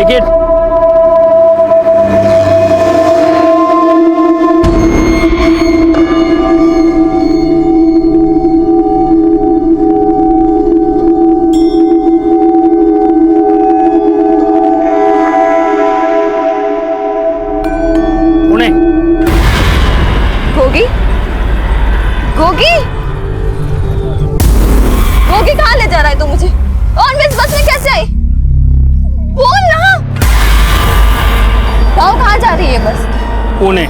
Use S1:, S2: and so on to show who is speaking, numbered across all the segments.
S1: Ticket. Pune.
S2: Gogi, Gogi, Gogi कहाँ ले जा रहा है तू मुझे? और मैं इस बस में कैसे आई? बोल ना। गाँव कहाँ जा रही है बस?
S1: पुणे।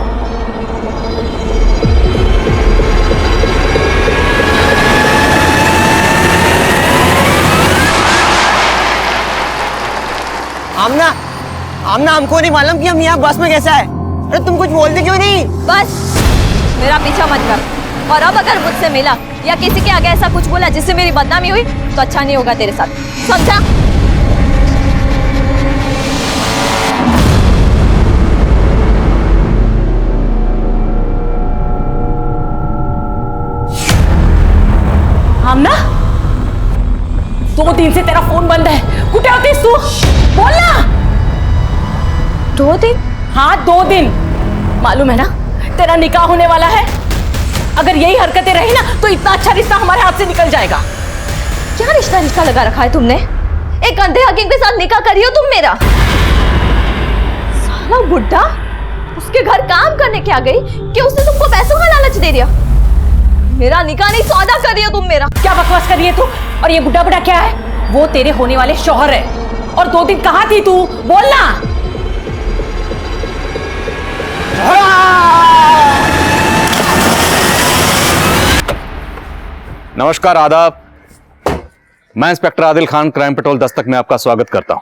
S3: आमना, आमना हमको नहीं मालूम कि हम यहाँ बस में कैसे आए। अरे तुम कुछ बोलते क्यों नहीं?
S2: बस मेरा पीछा मत कर। और अब अगर मुझसे मिला या किसी के आगे ऐसा कुछ बोला जिससे मेरी बदनामी हुई तो अच्छा नहीं होगा तेरे साथ, समझा?
S4: आमना, 2 दिन से तेरा फोन बंद है। कुठे होतीस तू? बोल ना।
S2: 2 दिन?
S4: हाँ 2 दिन। मालूम है ना तेरा निकाह होने वाला है। अगर यही हरकतें रही ना तो इतना अच्छा रिश्ता हमारे हाथ से निकल जाएगा।
S2: क्या रिश्ता रिश्ता लगा रखा है तुमने? एक अंधे हकीम के साथ निकाह करी हो तुम मेरा। साला बुड्ढा उसके घर काम करने क्या गई कि उसने तुमको पैसों का लालच दे दिया। मेरा निकाह नहीं सौदा कर रही हो तुम मेरा।
S4: क्या बकवास कर रही है तू? और ये बुड्ढा बुड्ढा क्या है? वो तेरे होने वाले शौहर है। और 2 दिन कहाँ थी तू? बोलना।
S5: नमस्कार, आदाब। मैं inspector Adil Khan, crime petrol Dastak में आपका स्वागत करता हूं।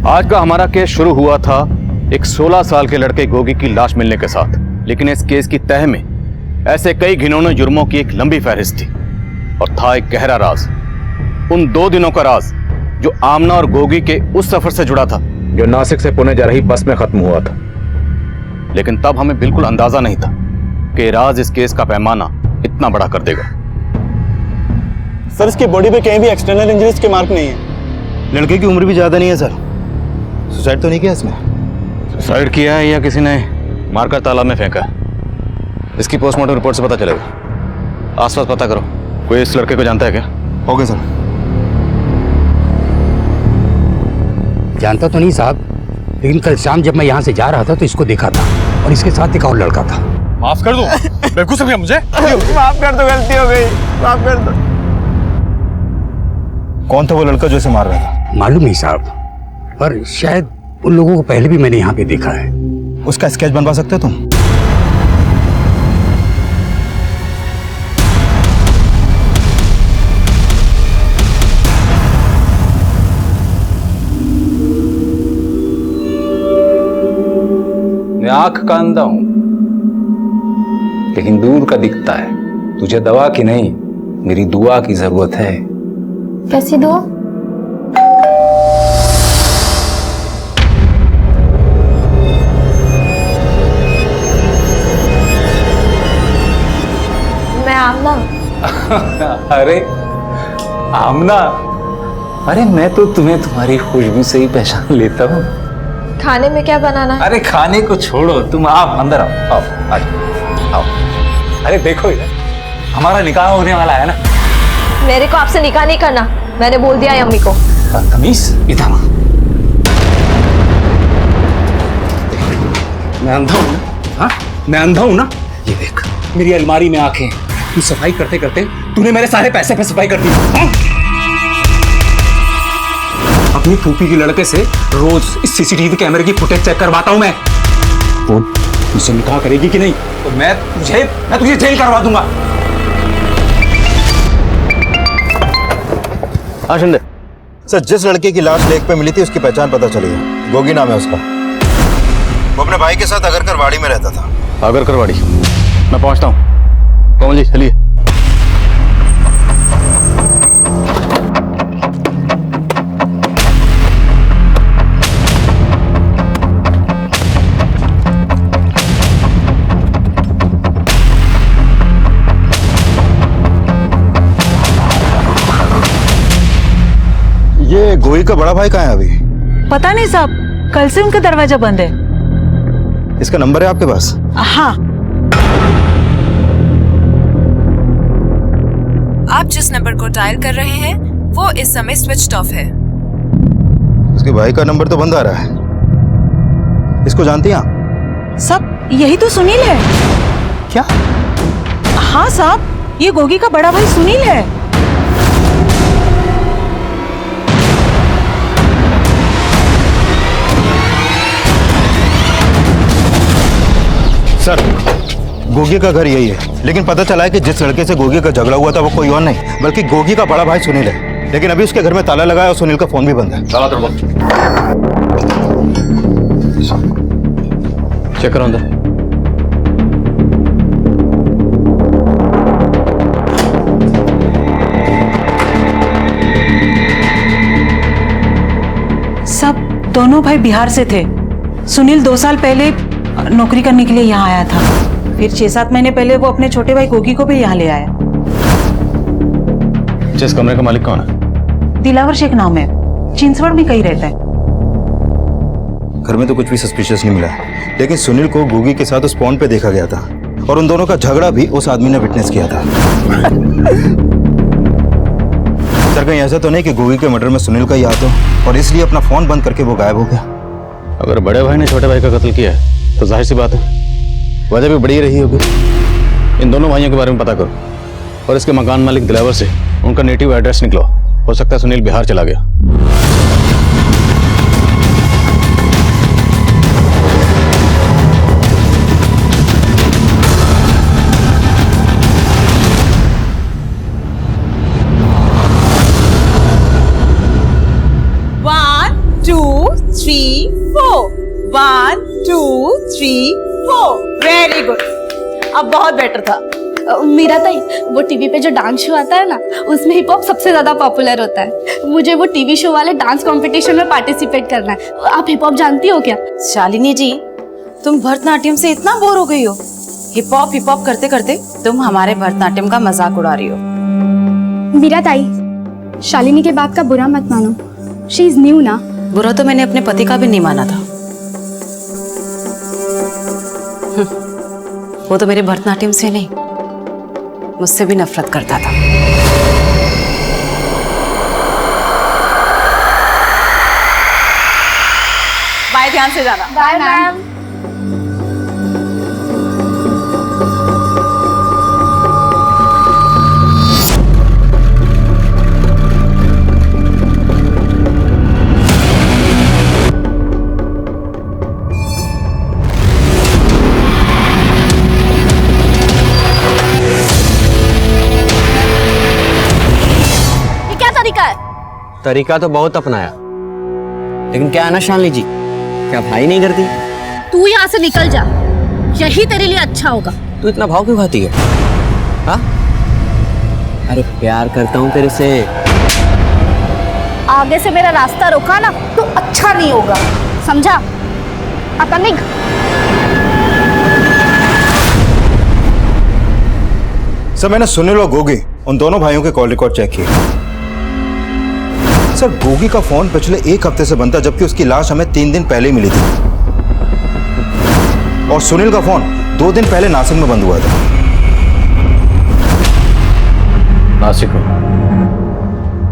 S5: आज का हमारा केस शुरू हुआ था एक 16 साल के लड़के गोगी की लाश मिलने के साथ, लेकिन इस केस की तह में ऐसे कई घिनौने जुर्मों की एक लंबी फहरिस्त थी और था एक गहरा राज। उन 2 दिनों का राज जो आमना और गोगी के उस सफर से जुड़ा था जो नासिक से पुणे जा रही बस में खत्म हुआ था। लेकिन तब हमें बिल्कुल अंदाजा नहीं था कि राज इस केस का पैमाना इतना बड़ा कर देगा।
S6: सर इसकी बॉडी पे कहीं भी एक्सटर्नल इंजरीज के मार्क नहीं है।
S7: लड़के की उम्र भी ज्यादा नहीं है सर। सुसाइड तो नहीं किया इसने?
S5: सुसाइड किया है या किसी ने मारकर तालाब में फेंका है, इसकी पोस्टमार्टम रिपोर्ट से पता चलेगा। आसपास पता करो, कोई इस लड़के को जानता है क्या?
S7: Okay sir.
S8: जानता तो नहीं साहब, लेकिन कल शाम जब मैं यहाँ से जा रहा था तो इसको देखा था और इसके साथ एक और लड़का था।
S6: माफ कर दो, बेवकूफ समझा मुझे।
S3: माफ कर दो, गलती हो गई, माफ कर दो।
S7: कौन था वो लड़का जो इसे मार रहा था?
S8: मालूम नहीं साहब, पर शायद उन लोगों को पहले भी मैंने यहाँ पे देखा है।
S7: उसका स्केच बनवा सकते हो तुम?
S9: मैं आंख का अंधा हूं, लेकिन दूर का दिखता है। तुझे दवा की नहीं, मेरी दुआ की जरूरत है।
S2: कैसी दुआ? मैं आमना।
S9: अरे आमना, अरे मैं तो तुम्हें तुम्हारी खुशबू से ही पहचान लेता हूँ।
S2: खाने में क्या बनाना है?
S9: अरे खाने को छोड़ो, तुम आओ अंदर आओ, आओ आओ। अरे देखो इधर, हमारा निकाह होने वाला है ना।
S2: मेरे को आपसे निकाह नहीं करना, मैंने बोल दिया है अम्मी को।
S9: तमीज इधर। मैं अंधा हूं ना? हाँ मैं अंधा हूं ना? ये देख मेरी अलमारी में आंखें। तू सफाई करते करते तूने मेरे सारे पैसे पे सफाई कर दी। हाँ? अपनी फूफी की लड़के से रोज इस सीसीटीवी कैमरे की फुटेज चेक करवाता हूं मैं। बोल मुझसे निकाह करेगी कि नहीं तो मैं तुझे जेल करवा दूंगा।
S5: हाँ शिंदे।
S7: सर जिस लड़के की लाश लेक पे मिली थी उसकी पहचान पता चली है। गोगी नाम है उसका। वो अपने भाई के साथ अगरकर वाड़ी में रहता था।
S5: अगरकर वाड़ी? मैं पहुंचता हूँ। कोमल जी चलिए।
S7: गोई का बड़ा भाई कहाँ है अभी?
S1: पता नहीं साहब, कल से उनका दरवाजा बंद है।
S7: इसका नंबर है आपके पास?
S1: हाँ।
S10: आप जिस नंबर को डायल कर रहे हैं वो इस समय स्विच्ड ऑफ है।
S7: उसके भाई का नंबर तो बंद आ रहा है। इसको जानती हैं आप?
S1: साहब यही तो सुनील है।
S7: क्या?
S1: हाँ साहब, ये गोगी का बड़ा भाई सुनील है।
S7: सर, गोगी का घर यही है, लेकिन पता चला है कि जिस लड़के से गोगी का झगड़ा हुआ था वो कोई और नहीं बल्कि गोगी का बड़ा भाई सुनील है। लेकिन अभी उसके घर में ताला लगा है और सुनील का फोन भी बंद है।
S5: चेक करो अंदर।
S1: सब दोनों भाई बिहार से थे। सुनील 2 साल पहले नौकरी करने के लिए यहाँ आया था। फिर 6-7 महीने पहले वो अपने छोटे भाई गोगी को भी यहाँ ले आया।
S5: जिस कमरे का मालिक कौन है?
S1: दिलावर शेख नाम है, चिंचवड़ में कहीं रहता है।
S7: घर में तो कुछ भी सस्पिशियस नहीं मिला, लेकिन सुनील को गोगी के साथ उस पॉइंट पे देखा गया था और उन दोनों का झगड़ा भी उस आदमी ने विटनेस किया था। सर, कहीं ऐसा तो नहीं कि गोगी के मर्डर में सुनील का ही हाथ हो और इसलिए अपना फोन बंद करके वो गायब हो गया?
S5: अगर बड़े भाई ने छोटे भाई का कत्ल किया है तो जाहिर सी बात है वजह भी बड़ी रही होगी। इन दोनों भाइयों के बारे में पता करो और इसके मकान मालिक दिलावर से उनका नेटिव एड्रेस निकलो। हो सकता है सुनील बिहार चला गया।
S4: वेरी गुड, अब बहुत बेटर था।
S11: मीरा ताई, वो टीवी पे जो डांस शो आता है ना, उसमें हिप हॉप सबसे ज्यादा पॉपुलर होता है। मुझे वो टीवी शो वाले डांस कंपटीशन में पार्टिसिपेट करना है। आप हिप हॉप जानती हो क्या?
S10: शालिनी जी, तुम भरतनाट्यम से इतना बोर हो गई हो? हिप हॉप करते करते तुम हमारे भरतनाट्यम का मजाक उड़ा रही हो।
S11: मीरा ताई, शालिनी के बात का बुरा मत मानो। शी इज न्यू ना।
S10: बुरा तो मैंने अपने पति का भी नहीं माना था। वो तो मेरे भरतनाट्यम से नहीं, मुझसे भी नफरत करता था।
S4: बाय, ध्यान से जाना।
S11: Bye ma'am.
S3: तरीका तो बहुत अपनाया, लेकिन क्या है ना शालिनी जी, क्या भाई नहीं करती?
S11: तू यहाँ से निकल जा, यही तेरे लिए अच्छा होगा।
S3: तू इतना भाव क्यों खाती है? हाँ? अरे प्यार करता हूँ तेरे से।
S11: आगे से मेरा रास्ता रोका ना तो अच्छा नहीं होगा, समझा? आता नहीं।
S7: सर, मैंने सुनील और गोगी उन दोनों भाइयों के कॉल रिकॉर्ड चेक किए। सर, गोगी का फोन पिछले 1 हफ्ते से बंद था, जबकि उसकी लाश हमें 3 दिन पहले ही मिली थी। और सुनील का फोन 2 दिन पहले नासिक में बंद हुआ था।
S5: नासिक में?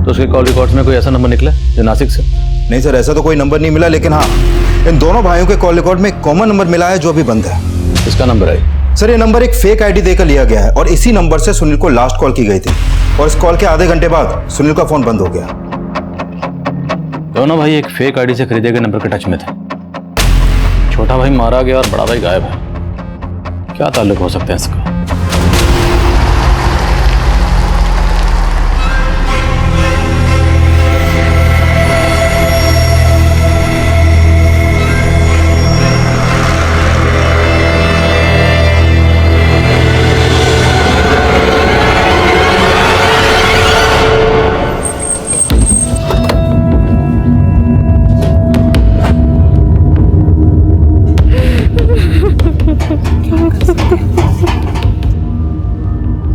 S5: तो उसके कॉल रिकॉर्ड्स में कोई ऐसा नंबर निकला जो नासिक से?
S7: नहीं सर, ऐसा तो कोई नंबर नहीं मिला, लेकिन हाँ, इन दोनों भाइयों के कॉल रिकॉर्ड में एक कॉमन नंबर मिला है जो अभी बंद है।
S5: इसका नंबर है?
S7: सर, ये नंबर एक फेक आईडी देकर लिया गया है और इसी नंबर से सुनील को लास्ट कॉल की गई थी और इस कॉल के आधे घंटे बाद सुनील का फोन बंद हो गया।
S5: दोनों भाई एक फेक आईडी से खरीदे गए नंबर के टच में थे। छोटा भाई मारा गया और बड़ा भाई गायब है। क्या ताल्लुक हो सकता है इसका?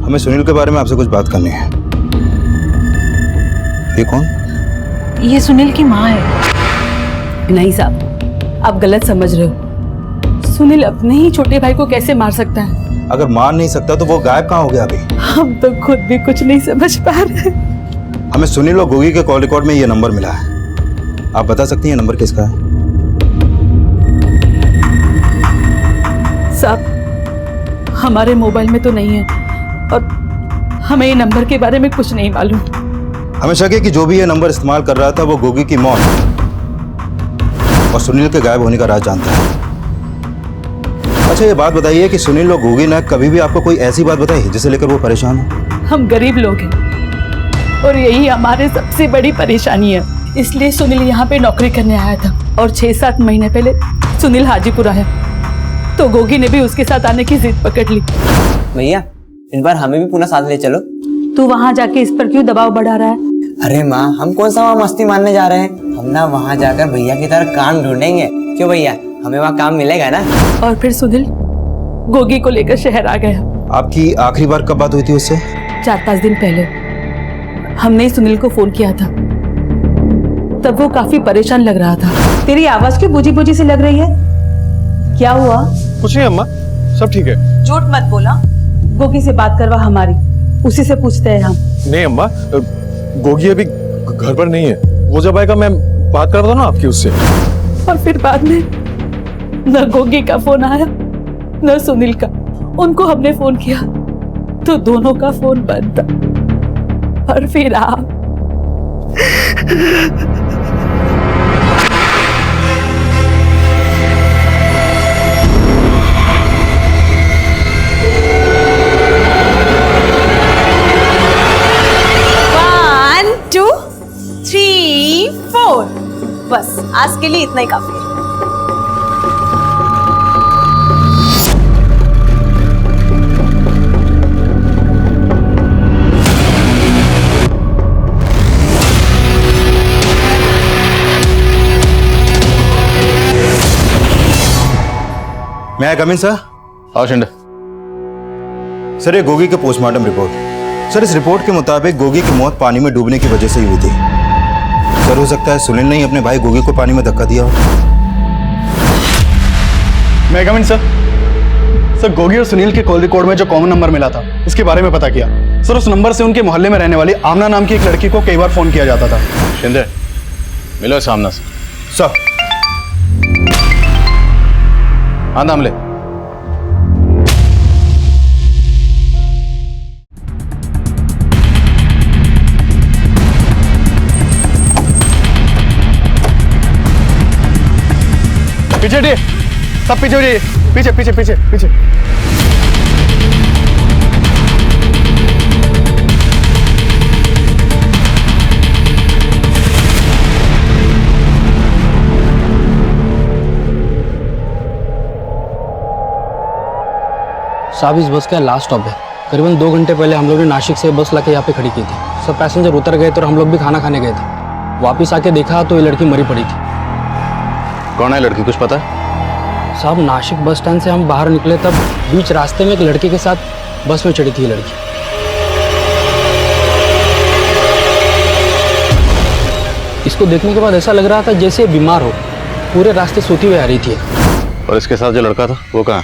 S7: हमें सुनील के बारे में आपसे कुछ बात करनी है। ये कौन?
S1: ये सुनील की माँ है।
S4: नहीं साहब, आप गलत समझ रहे हो। सुनील अपने ही छोटे भाई को कैसे मार सकता है?
S7: अगर मार नहीं सकता तो वो गायब कहाँ हो गया अभी?
S4: हम तो खुद भी कुछ नहीं समझ पा रहे।
S7: हमें सुनील और गोगी के कॉल रिकॉर्ड में ये नंबर मिला है। आप बता सकती हैं नंबर किसका है?
S4: साहब, हमारे मोबाइल में तो नहीं है और हमें ये नंबर के बारे में कुछ नहीं मालूम।
S7: हमें शक है कि जो भी ये नंबर इस्तेमाल कर रहा था वो गोगी की मौत और सुनील के गायब होने का राज जानता है। अच्छा, ये बात बताइए कि सुनील और गोगी ने कभी भी आपको कोई ऐसी बात बताई है जिसे लेकर वो परेशान हो?
S4: हम गरीब लोग हैं और यही हमारे सबसे बड़ी परेशानी है। इसलिए सुनील यहाँ पे नौकरी करने आया था और 6-7 महीने पहले सुनील हाजीपुर आया तो गोगी ने भी उसके साथ आने की जिद पकड़ ली।
S3: भैया, इस बार हमें भी पुनः साथ ले चलो।
S4: तू वहाँ जाके इस पर क्यों दबाव बढ़ा रहा है?
S3: अरे माँ, हम कौन सा वहाँ मस्ती मारने जा रहे हैं? हम ना वहाँ जाकर भैया की तरह काम ढूंढेंगे। क्यों भैया, हमें वहाँ काम मिलेगा ना?
S4: और फिर सुनील गोगी को लेकर शहर आ गया।
S7: आपकी आखिरी बार कब बात हुई थी उससे?
S4: 4-5 दिन पहले हमने ही सुनील को फोन किया था। तब वो काफी परेशान लग रहा था।
S1: तेरी आवाज क्यों बुझी बुझी सी लग रही है? क्या हुआ?
S6: कुछ नहीं अम्मा, सब ठीक है।
S4: झूठ मत बोला। गोगी से बात करवा हमारी, उसी से पूछते हैं हम।
S6: नहीं अम्मा, गोगी अभी घर पर नहीं है। वो जब आएगा मैं बात करता हूँ ना आपकी उससे।
S4: और फिर बाद में न गोगी का फोन आया न सुनील का। उनको हमने फोन किया तो दोनों का फोन बंद था। और फिर आप
S10: बस आज के लिए इतना ही काफी है।
S7: मैं कम इन सर?
S5: आओ शिंदे।
S7: सर, ये गोगी के पोस्टमार्टम रिपोर्ट। सर, इस रिपोर्ट के मुताबिक गोगी की मौत पानी में डूबने की वजह से ही हुई थी। सर, हो सकता है सुनील ने ही अपने भाई गोगी को पानी में धक्का दिया हो।
S6: मैं कम इन सर? सर, गोगी और सुनील के कॉल रिकॉर्ड में जो कॉमन नंबर मिला था उसके बारे में पता किया। सर, उस नंबर से उनके मोहल्ले में रहने वाली आमना नाम की एक लड़की को कई बार फोन किया जाता था।
S5: शिंदे, मिलो सामने से।
S7: सर।
S5: हाँ, नाम ले।
S6: पीछे हटिए, सब पीछे हो जाइए। पीछे पीछे पीछे पीछे।
S8: साहब, इस बस का लास्ट स्टॉप है। करीबन 2 घंटे पहले हम लोग ने नासिक से बस लाके यहाँ पे खड़ी की थी। सब पैसेंजर उतर गए थे और हम लोग भी खाना खाने गए थे। वापस आके देखा तो ये लड़की मरी पड़ी थी।
S5: कौन है लड़की, कुछ पता है?
S8: साहब, नासिक बस स्टैंड से हम बाहर निकले तब बीच रास्ते में एक लड़के के साथ बस में चढ़ी थी ये लड़की। इसको देखने के बाद ऐसा लग रहा था जैसे बीमार हो। पूरे रास्ते सोती हुई आ रही थी।
S5: और इसके साथ जो लड़का था वो कहाँ?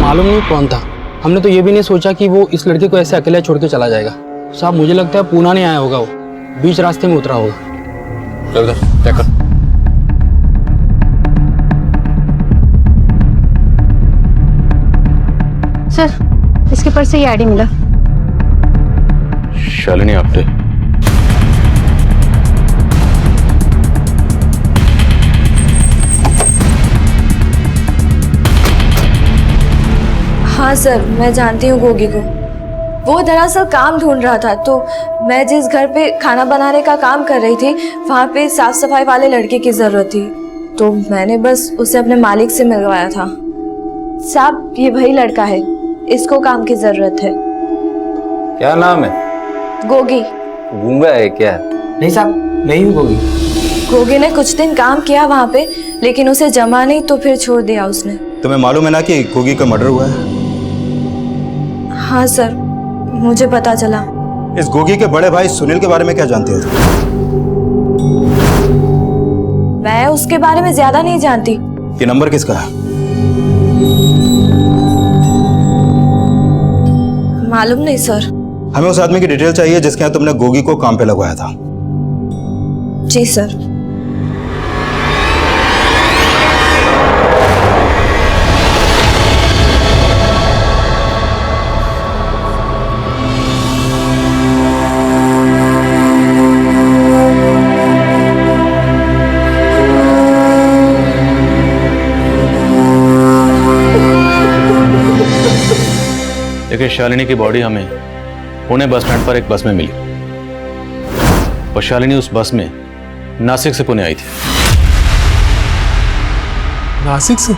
S8: मालूम नहीं कौन था। हमने तो ये भी नहीं सोचा कि वो इस लड़के को ऐसे अकेले छोड़ के चला जाएगा। साहब, मुझे लगता है पूना नहीं आया होगा, वो बीच रास्ते में उतरा होगा।
S5: उधर चेक कर।
S11: सर, इसके पर्स से ये आईडी मिला।
S5: शालिनी आप्टे।
S2: हाँ सर, मैं जानती हूँ गोगी को। वो दरअसल काम ढूंढ रहा था तो मैं जिस घर पे खाना बनाने का काम कर रही थी वहाँ पे साफ सफाई वाले लड़के की ज़रूरत थी तो मैंने बस उसे अपने मालिक से मिलवाया था। साहब, ये वही लड़का है, इसको काम की ज़रूरत है।
S12: क्या नाम है?
S2: गोगी।
S12: गूंगा है क्या?
S3: नहीं साहब, नहीं हूँ गोगी।
S2: गोगी ने कुछ दिन काम किया वहाँ पे लेकिन उसे जमा नहीं तो फिर छोड़ दिया उसने।
S7: तुम्हें मालूम है ना कि गोगी का मर्डर हुआ है?
S2: हाँ सर, मुझे पता चला।
S7: इस गोगी के बड़े भाई सुनील के बारे में क्या जानते हो?
S2: मैं उसके बारे में ज्यादा नहीं जानती।
S7: ये नंबर किसका है?
S2: मालूम नहीं सर।
S7: हमें उस आदमी की डिटेल चाहिए जिसके यहाँ तुमने गोगी को काम पे लगवाया था।
S2: जी सर।
S5: देखिए, शालिनी की बॉडी हमें पुणे बस स्टैंड पर एक बस में मिली और शालिनी उस बस में नासिक से पुणे आई थी।
S13: नासिक से?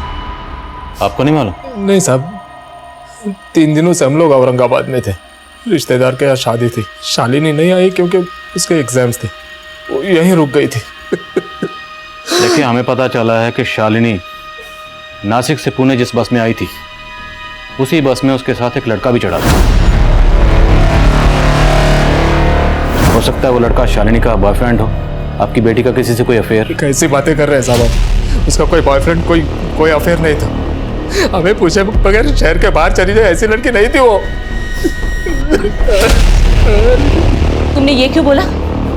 S5: आपको नहीं मालूम?
S13: नहीं साहब, 3 दिनों से हम लोग औरंगाबाद में थे। रिश्तेदार के यहाँ शादी थी। शालिनी नहीं आई क्योंकि उसके एग्जाम्स थे, वो यहीं रुक गई थी।
S5: देखिए, हमें पता चला है कि शालिनी नासिक से पुणे जिस बस में आई थी उसी बस में उसके साथ एक लड़का भी चढ़ा था। हो सकता है वो लड़का शालिनी का बॉयफ्रेंड हो, आपकी बेटी का किसी से कोई अफेयर।
S13: कैसी बातें कर रहे हैं साहब? उसका कोई बॉयफ्रेंड, कोई अफेयर नहीं था। हमें पूछे बगैर शहर के बाहर चली जाए ऐसी लड़की नहीं थी वो।
S10: तुमने ये क्यों बोला?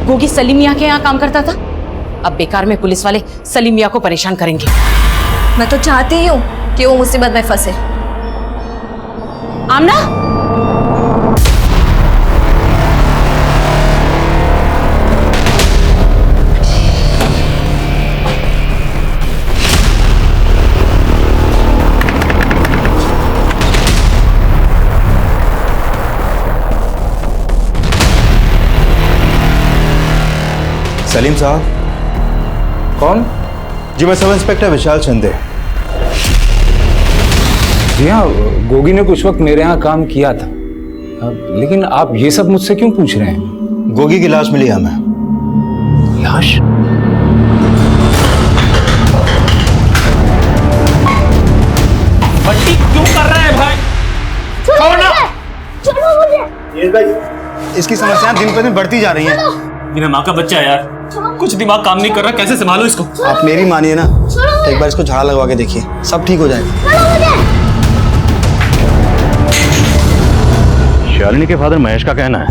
S10: गोगी सलीम मियाँ के यहाँ काम करता था। अब बेकार में पुलिस वाले सलीम मियाँ को परेशान करेंगे।
S2: मैं तो चाहती ही हूँ कि वो मुसीबत में फंसे।
S10: आमना,
S7: सलीम साहब।
S9: कौन?
S7: जी, मैं सब इंस्पेक्टर विशाल शिंदे।
S9: जी हाँ, गोगी ने कुछ वक्त मेरे यहाँ काम किया था। लेकिन आप ये सब मुझसे क्यों पूछ रहे हैं?
S7: गोगी की लाश मिली हमें।
S9: लाश?
S13: बट्टी क्यों कर रहा है भाई?
S6: इसकी समस्याएं दिन पर दिन बढ़ती जा रही हैं।
S13: बिना माँ का बच्चा यार, कुछ दिमाग काम नहीं कर रहा, कैसे संभालो इसको?
S6: आप मेरी मानिए ना, एक बार इसको झाड़ा लगवा के देखिए, सब ठीक हो जाएगा।
S5: शालिनी के फादर महेश का कहना है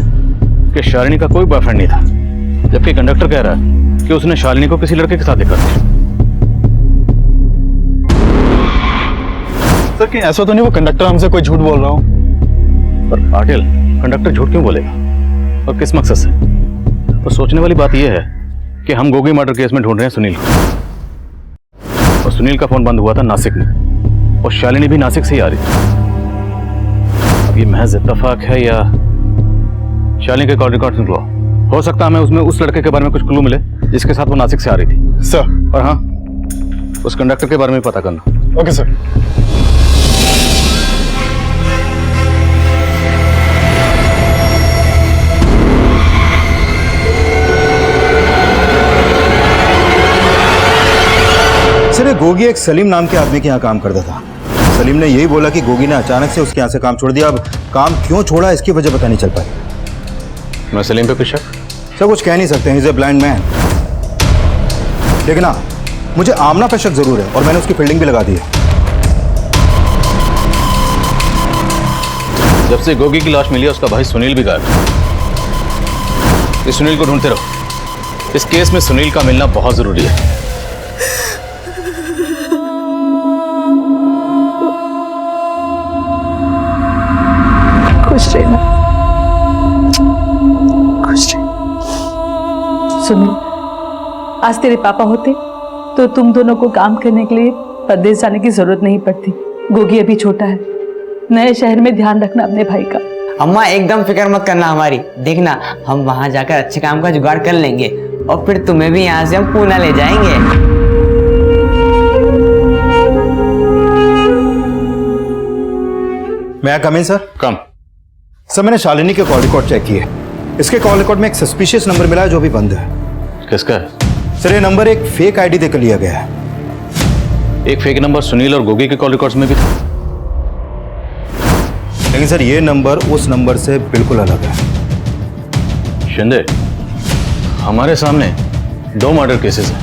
S5: कि शालिनी का कोई बॉयफ्रेंड नहीं था, जबकि कंडक्टर कह रहा है कि उसने शालिनी को किसी लड़के के साथ देखा था।
S6: सर, कहीं ऐसा तो नहीं वो कंडक्टर हमसे कोई झूठ बोल रहा हो?
S5: पर पाटिल, कंडक्टर झूठ क्यों बोलेगा और किस मकसद से? तो सोचने वाली बात यह है कि हम गोगी मर्डर केस में ढूंढ रहे हैं सुनील को, और सुनील का फोन बंद हुआ था नासिक में, और शालिनी भी नासिक से ही आ रही थी। अब ये महज इत्तेफाक है या शालिनी के कॉल रिकॉर्ड्स निकलो? हो सकता है हमें उसमें उस लड़के के बारे में कुछ क्लू मिले जिसके साथ वो नासिक से आ रही थी।
S6: सर।
S5: और हाँ, उस कंडक्टर के बारे में पता करना।
S6: Okay sir.
S7: सर, गोगी एक सलीम नाम के आदमी के यहाँ काम करता था। सलीम ने यही बोला कि गोगी ने अचानक से उसके यहाँ से काम छोड़ दिया। अब काम क्यों छोड़ा इसकी वजह पता नहीं चल पाई।
S5: मैं सलीम पे कुछ शक?
S7: सर, कुछ कह नहीं सकते, he is a blind man. लेकिन हाँ, मुझे आमना पे शक जरूर है और मैंने उसकी फील्डिंग भी लगा दी है।
S5: जब से गोगी की लाश मिली है उसका भाई सुनील भी गायब है। इस सुनील को ढूंढते रहो। इस केस में सुनील का मिलना बहुत जरूरी है।
S4: खुश रहना, खुश रह। सुनील, आज तेरे पापा होते तो तुम दोनों को काम करने के लिए परदेश जाने की जरूरत नहीं पड़ती। गोगी अभी छोटा है, नए शहर में ध्यान रखना अपने भाई का।
S3: अम्मा, एकदम फिक्र मत करना हमारी। देखना, हम वहां जाकर अच्छे काम का जुगाड़ कर लेंगे और फिर तुम्हें भी यहाँ से हम पूना ले जाएंगे।
S7: मैं कम इन सर?
S5: कम।
S7: सर, मैंने शालिनी के कॉल रिकॉर्ड चेक किए। इसके कॉल रिकॉर्ड में एक सस्पिशियस नंबर मिला है जो भी बंद है।
S5: किसका है?
S7: सर, ये नंबर एक फेक आईडी देकर लिया गया है।
S5: एक फेक नंबर सुनील और गोगी के कॉल रिकॉर्ड्स में भी था।
S7: लेकिन सर, ये नंबर उस नंबर से बिल्कुल अलग है।
S5: शिंदे, हमारे सामने 2 मर्डर केसेस हैं,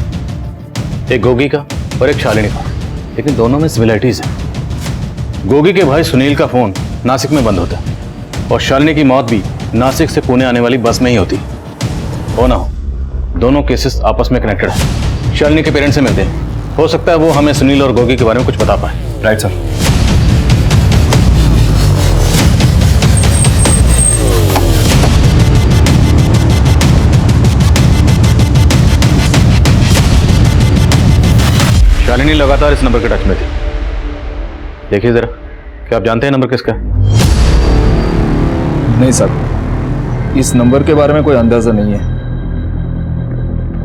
S5: एक गोगी का और एक शालिनी का, लेकिन दोनों में सिमिलरिटीज है। गोगी के भाई सुनील का फोन नासिक में बंद होता है और शालिनी की मौत भी नासिक से पुणे आने वाली बस में ही होती। हो ना हो, दोनों केसेस आपस में कनेक्टेड है। शालिनी के पेरेंट्स से मिलते हैं, हो सकता है वो हमें सुनील और गोगी के बारे में कुछ बता पाए।
S6: Right sir.
S5: शालिनी लगातार इस नंबर के टच में थी। देखिए जरा, क्या आप जानते हैं नंबर किसका है?
S13: नहीं सर, इस नंबर के बारे में कोई अंदाजा नहीं है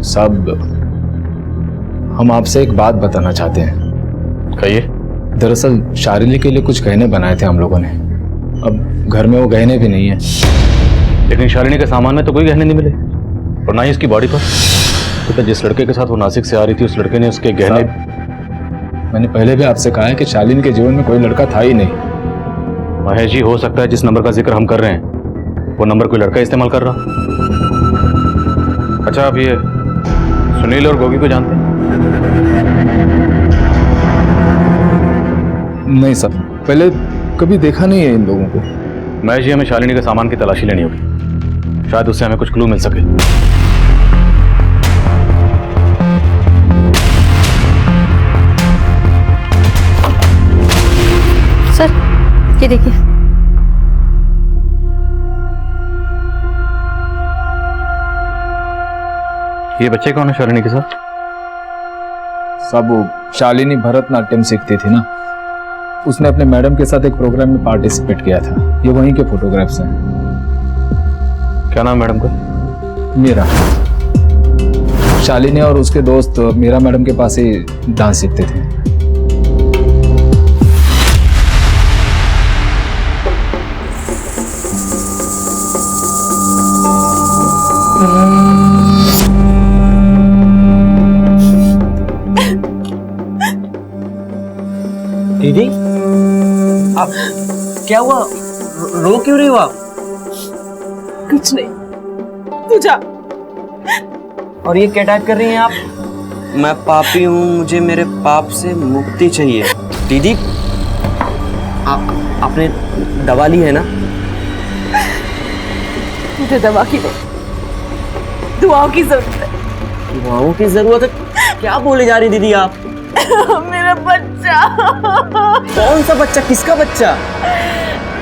S13: साहब। हम आपसे एक बात बताना चाहते हैं।
S5: कहिए।
S13: दरअसल शालिनी के लिए कुछ गहने बनाए थे हम लोगों ने, अब घर में वो गहने भी नहीं है।
S5: लेकिन शालिनी के सामान में तो कोई गहने नहीं मिले और ना ही उसकी बॉडी पर। तो जिस लड़के के साथ वो नासिक से आ रही थी उस लड़के ने उसके गहने।
S13: मैंने पहले भी आपसे कहा है कि शालिनी के जीवन में कोई लड़का था ही नहीं।
S5: महेश जी, हो सकता है जिस नंबर का जिक्र हम कर रहे हैं वो नंबर कोई लड़का इस्तेमाल कर रहा। अच्छा, आप ये सुनील और गोगी को जानते हैं?
S13: नहीं सर, पहले कभी देखा नहीं है इन लोगों को।
S5: महेश जी, हमें शालिनी के सामान की तलाशी लेनी होगी, शायद उससे हमें कुछ क्लू मिल सके।
S11: सर ये देखिए।
S5: ये बच्चे कौन है शालिनी के साथ?
S13: सब वो शालिनी भरतनाट्यम सीखती थी ना, उसने अपने मैडम के साथ एक प्रोग्राम में पार्टिसिपेट किया था। ये वहीं के फोटोग्राफ्स हैं।
S5: क्या नाम मैडम का?
S13: मीरा। शालिनी और उसके दोस्त मीरा मैडम के पास ही डांस सीखते थे।
S3: दीदी, आप क्या हुआ? रो क्यों रही हो आप?
S4: कुछ नहीं, तू जा।
S3: और ये क्या टाइप कर रही हैं आप? मैं पापी हूँ, मुझे मेरे पाप से मुक्ति चाहिए। दीदी, आपने दवा ली है ना?
S4: मुझे दवा की नहीं, दुआओं की जरूरत है।
S3: दुआओं की जरूरत है? क्या बोले जा रही दीदी आप?
S4: मेरा बच्चा।
S3: कौन सा बच्चा? किसका बच्चा?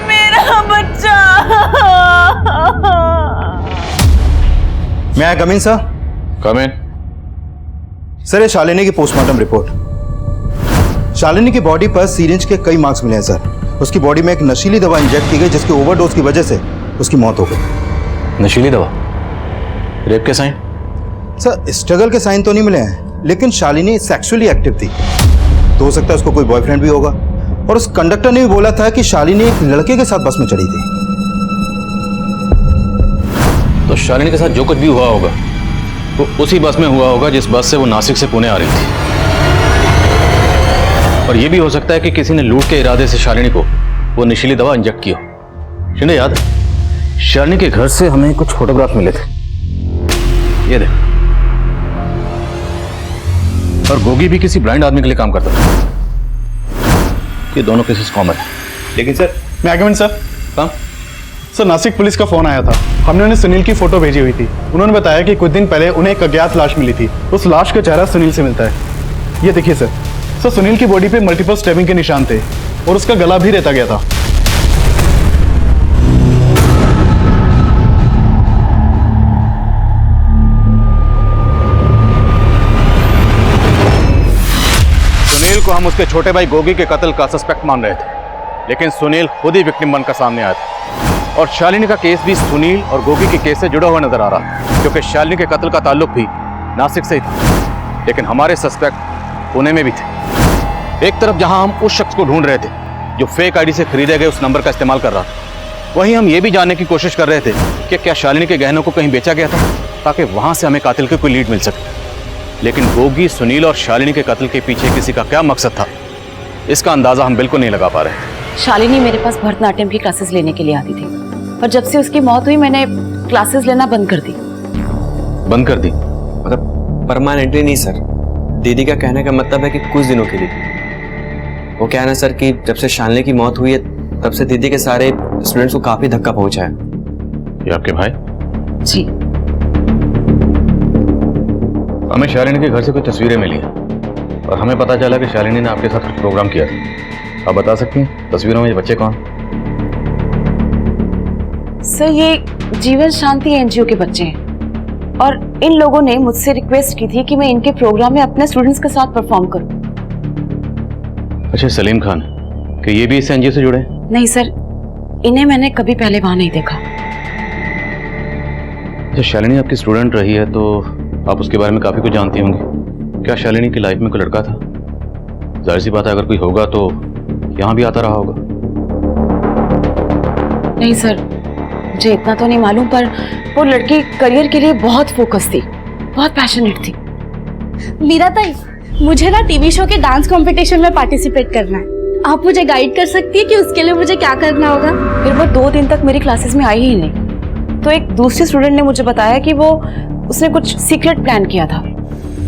S4: मेरा बच्चा।
S7: मैं कम इन सर?
S5: कम इन।
S7: सर, ये शालिनी की पोस्टमार्टम रिपोर्ट। शालिनी की बॉडी पर सीरिंज के कई मार्क्स मिले हैं सर। उसकी बॉडी में एक नशीली दवा इंजेक्ट की गई जिसकी ओवरडोज की वजह से उसकी मौत हो गई।
S5: नशीली दवा? रेप के साइन?
S7: सर, स्ट्रगल के साइन तो नहीं मिले हैं, लेकिन शालिनी सेक्सुअली एक्टिव थी, तो हो सकता है उसको कोई बॉयफ्रेंड भी होगा। और उस कंडक्टर ने भी बोला था कि शालिनी एक लड़के के साथ बस में चढ़ी थी।
S5: तो शालिनी के साथ जो कुछ भी हुआ होगा वो उसी बस में हुआ होगा जिस बस से वो नासिक से पुणे आ रही थी। और ये भी हो सकता है कि किसी ने लूट के इरादे से शालिनी को वो नशीली दवा इंजेक्ट की हो। शिंदे, याद है शालिनी के घर से हमें कुछ फोटोग्राफ मिले थे, ये देख। और गोगी भी किसी ब्लाइंड आदमी के लिए काम करता था। ये दोनों केसेस कॉमन है।
S6: लेकिन सर, मैं आगे सर।
S5: हाँ
S6: सर, नासिक पुलिस का फोन आया था। हमने उन्हें सुनील की फोटो भेजी हुई थी। उन्होंने बताया कि कुछ दिन पहले उन्हें एक अज्ञात लाश मिली थी। उस लाश का चेहरा सुनील से मिलता है। ये देखिए सर। सर, सुनील की बॉडी पे मल्टीपल स्टैबिंग के निशान थे और उसका गला भी रेता गया था।
S5: सुनील को हम उसके छोटे भाई गोगी के कत्ल का सस्पेक्ट मान रहे थे, लेकिन सुनील खुद ही विक्टिम बनकर सामने आया था। और शालिनी का केस भी सुनील और गोगी के केस से जुड़ा हुआ नजर आ रहा है, क्योंकि शालिनी के कत्ल का ताल्लुक भी नासिक से ही था, लेकिन हमारे सस्पेक्ट पुणे में भी थे। एक तरफ जहां हम उस शख्स को ढूंढ रहे थे जो फेक आईडी से खरीदे गए उस नंबर का इस्तेमाल कर रहा था, वहीं हम ये भी जानने की कोशिश कर रहे थे कि क्या शालिनी के गहनों को कहीं बेचा गया था, ताकि वहां से हमें कातिल की कोई लीड मिल सके। लेकिन गोगी, सुनील और शालिनी के कत्ल के पीछे किसी का क्या मकसद था, इसका अंदाजा हम बिल्कुल नहीं लगा पा रहे।
S10: शालिनी मेरे पास भरतनाट्यम की क्लासेस लेने के लिए आती थी, पर जब से उसकी मौत हुई मैंने क्लासेस लेना बंद कर दी।
S5: बंद कर दी?
S3: मतलब परमानेंटली नहीं सर, दीदी का कहने का मतलब है कि कुछ दिनों के लिए। वो क्या है ना सर कि जब से शालिनी की मौत हुई है तब से दीदी के सारे स्टूडेंट्स को काफी धक्का पहुंचा है।
S5: ये आपके भाई?
S1: जी।
S5: हमें शालिनी के घर से कुछ तस्वीरें मिली हैं और हमें पता चला कि शालिनी ने आपके साथ कुछ प्रोग्राम किया था। आप बता सकती हैं तस्वीरों में ये बच्चे कौन?
S10: सर ये जीवन शांति एनजीओ के बच्चे हैं और इन लोगों ने मुझसे रिक्वेस्ट की थी कि मैं इनके प्रोग्राम में अपने स्टूडेंट्स के साथ परफॉर्म करूं।
S5: अच्छा, सलीम खान, कि ये भी इस एनजीओ से जुड़े हैं?
S10: नहीं सर, इन्हें मैंने कभी पहले वहां नहीं देखा।
S5: अच्छा, शालिनी आपकी स्टूडेंट रही है तो आप उसके बारे में काफी कुछ जानती होंगी। क्या शालिनी की लाइफ में कोई लड़का था? जाहिर सी बात है, अगर कोई होगा तो यहाँ भी आता रहा होगा।
S10: नहीं सर, मुझे इतना तो नहीं मालूम, पर वो लड़की करियर के लिए बहुत फोकस थी, बहुत पैशनेट थी।
S11: मीरा ताई, मुझे ना टीवी शो के डांस कंपटीशन में पार्टिसिपेट करना है। आप मुझे गाइड कर सकती है कि उसके लिए मुझे क्या करना होगा?
S10: फिर वो 2 दिन तक मेरी क्लासेस में आई ही नहीं, तो एक दूसरे स्टूडेंट ने मुझे बताया कि उसने कुछ सीक्रेट प्लान किया था।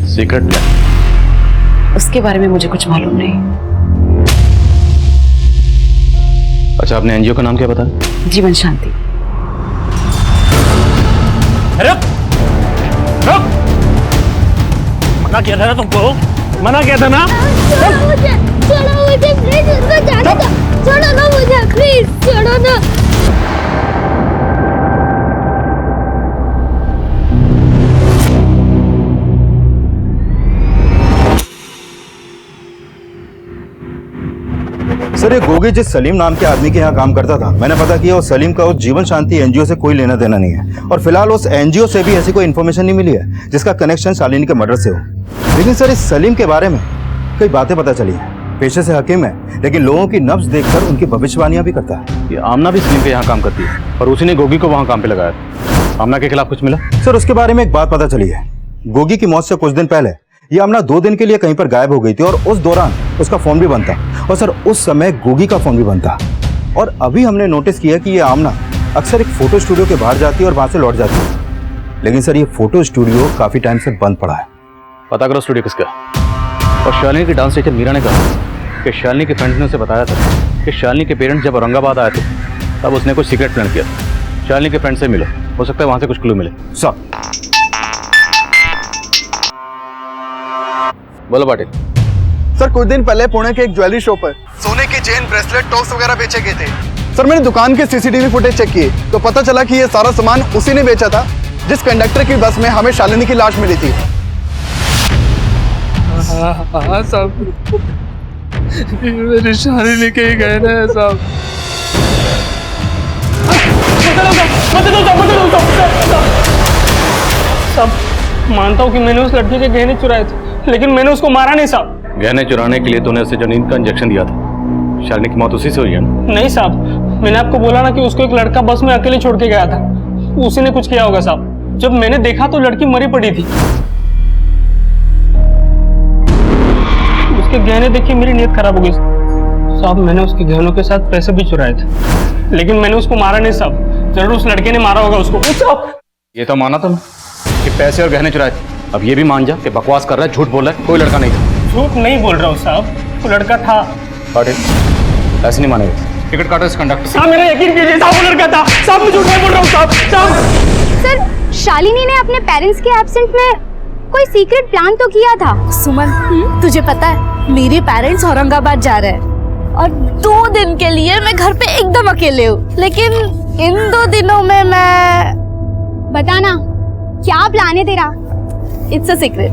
S5: Secret plan?
S10: उसके बारे में मुझे कुछ मालूम नहीं।
S5: अच्छा, आपने एनजीओ का नाम क्या बताया?
S10: जीवन शांति।
S14: रुक! रुक! मना किया था ना तुमको? मना किया था ना?
S11: छोड़ो मुझे प्लीज, उसको जाने दो। छोड़ो ना मुझे प्लीज, छोड़ो ना।
S7: सर, ये गोगी जिस सलीम नाम के आदमी के यहाँ काम करता था, मैंने पता किया उस सलीम का उस जीवन शांति एनजीओ से कोई लेना देना नहीं है और फिलहाल उस एनजीओ से भी ऐसी कोई इन्फॉर्मेशन नहीं मिली है जिसका कनेक्शन शालिनी के मर्डर से हो। लेकिन सर, इस सलीम के बारे में कई बातें पता चली है। पेशे से हकीम है लेकिन लोगों की नब्ज देखकर उनकी भविष्यवाणियां भी करता है।
S5: ये आमना भी सलीम के यहाँ काम करती है और उसी ने गोगी को वहाँ काम पे लगाया था। आमना के खिलाफ कुछ मिला?
S7: सर, उसके बारे में एक बात पता चली है। गोगी की मौत से कुछ दिन पहले ये आमना 2 दिन के लिए कहीं पर गायब हो गई थी और उस दौरान उसका फोन भी बंद था और सर उस समय गोगी का फोन भी बंद था। और अभी हमने नोटिस किया कि ये आमना अक्सर एक फोटो स्टूडियो के बाहर जाती है और वहां से लौट जाती है। लेकिन सर, ये फोटो स्टूडियो काफी टाइम से बंद पड़ा है।
S5: पता करो स्टूडियो किसका। और शालिनी की डांस टीचर मीरा ने कहा कि शालिनी के फ्रेंड्स ने उसे बताया था कि शालिनी के पेरेंट्स जब औरंगाबाद आए थे तब उसने कुछ सीक्रेट प्लान किया था। शालिनी के फ्रेंड से मिलो, हो सकता है वहां से कुछ क्लू मिले।
S7: सर,
S5: बोलो पाटिल।
S6: सर, कुछ दिन पहले पुणे के एक ज्वेलरी शॉप पर सोने के चेन, ब्रेसलेट, टॉप्स वगैरह बेचे गए थे। सर, मैंने दुकान के सीसीटीवी फुटेज चेक किए तो पता चला कि ये सारा सामान उसी ने बेचा था जिस कंडक्टर की बस में हमें शालिनी की लाश मिली थी।
S13: हाँ साहब, मेरी शालिनी के ही गहने हैं साहब।
S8: साहब, मानता हूँ कि मैंने उस लड़की के गहने चुराए थे लेकिन मैंने उसको मारा नहीं साहब।
S5: गहने चुराने के लिए तूने उसे जो नींद का इंजेक्शन दिया था, शालिनी की मौत उसी से हुई है ना?
S8: नहीं साहब, मैंने आपको बोला ना कि उसको एक लड़का बस में अकेले छोड़ के गया था, उसी ने कुछ किया होगा साहब। जब मैंने देखा तो लड़की मरी पड़ी थी। उसके गहने देख के मेरी नीयत खराब हो गई साहब। मैंने उसके गहनों के साथ पैसे भी चुराए थे लेकिन मैंने उसको मारा नहीं साहब। जरूर उस लड़के ने मारा होगा उसको। साहब,
S5: ये तो माना तुम कि पैसे और गहने चुराए थे, अब ये भी मान जा कि बकवास कर रहा है, झूठ बोल रहा है, कोई लड़का नहीं था।
S8: झूठ नहीं बोल रहा हूँ साहब, वो लड़का था।
S5: पाटिल, ऐसे नहीं मानेगा। टिकट काटो इस कंडक्टर।
S8: साहब, मेरा यकीन कीजिए साहब, वो लड़का था साहब, मैं झूठ नहीं बोल रहा हूँ साहब।
S11: सर, शालिनी ने अपने पेरेंट्स के एब्सेंट में कोई सीक्रेट प्लान तो किया था।
S10: सुमन, तुझे पता है मेरे पेरेंट्स औरंगाबाद जा रहे हैं और 2 दिन के लिए मैं घर पे एकदम अकेले हूँ। लेकिन इन 2 दिनों में मैं...
S11: बताना क्या प्लान है तेरा?
S10: इट्स अ सीक्रेट,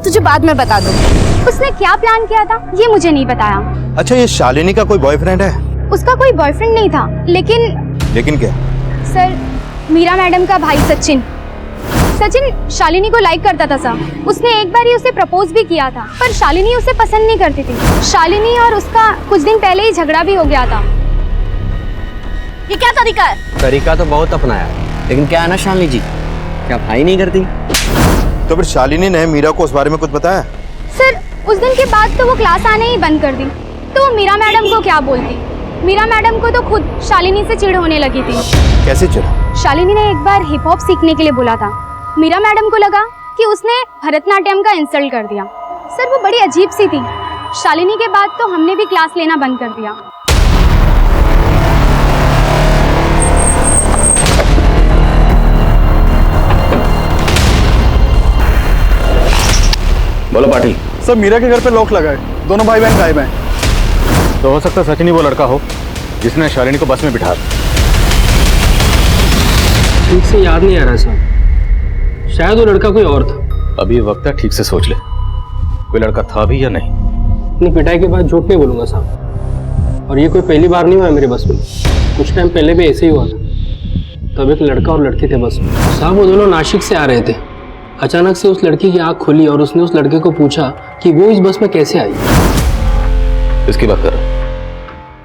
S10: तुझे बाद में बता दूंगी।
S11: उसने क्या प्लान किया था ये मुझे नहीं बताया।
S7: अच्छा, ये शालिनी का कोई बॉयफ्रेंड है?
S11: उसका कोई बॉयफ्रेंड नहीं था
S7: लेकिन क्या?
S11: सर, मीरा मैडम का भाई सचिन शालिनी को लाइक करता था सर। उसने एक बार ही उसे प्रपोज भी किया था पर शालिनी उसे पसंद नहीं करती थी। शालिनी और उसका कुछ दिन पहले ही झगड़ा भी हो गया था।
S10: ये क्या तरीका है?
S3: तरीका तो बहुत अपनाया लेकिन क्या है ना शालिनी जी, क्या भाई नहीं करती?
S7: तो फिर शालिनी ने मीरा को उस बारे में कुछ बताया?
S11: सर, उस दिन के बाद तो वो क्लास आने ही बंद कर दी। तो मीरा मैडम को क्या बोलती? मीरा मैडम को तो खुद शालिनी से चिढ़ होने लगी थी।
S7: कैसे चिढ़?
S11: शालिनी ने एक बार हिप हॉप सीखने के लिए बोला था। मीरा मैडम को लगा कि उसने भरतनाट्यम का इंसल्ट कर दिया सर वो बड़ी अजीब सी थी। शालिनी के बाद तो हमने भी क्लास लेना बंद कर दिया।
S5: बोलो पाटिल।
S6: सर मीरा के घर पे लॉक लगा है, दोनों भाई बहन गायब हैं।
S5: तो हो सकता है सचिन ही वो लड़का हो जिसने शालिनी को बस में बिठा दिया।
S8: ठीक से याद नहीं आ रहा साहब, शायद वो लड़का कोई और था।
S5: अभी वक्त है, ठीक से सोच ले, कोई लड़का था भी या नहीं।
S8: अपनी पिटाई के बाद झूठ नहीं बोलूंगा साहब, और ये कोई पहली बार नहीं हुआ मेरे बस में, कुछ टाइम पहले भी ऐसे ही हुआ था। तब एक लड़का और लड़की थे बस में साहब, वो दोनों नासिक से आ रहे थे। अचानक से उस लड़की की आंख खुली और उसने उस लड़के को पूछा कि वो इस बस में कैसे आई।
S5: इसकी बात कर,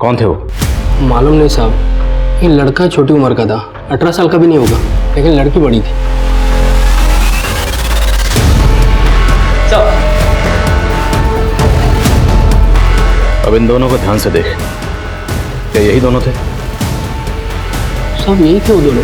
S5: कौन थे वो?
S8: मालूम नहीं साहब, ये लड़का छोटी उम्र का था, 18 साल का भी नहीं होगा, लेकिन लड़की बड़ी थी।
S5: अब इन दोनों को ध्यान से देख, क्या यही दोनों थे?
S8: सब यही थे वो दोनों।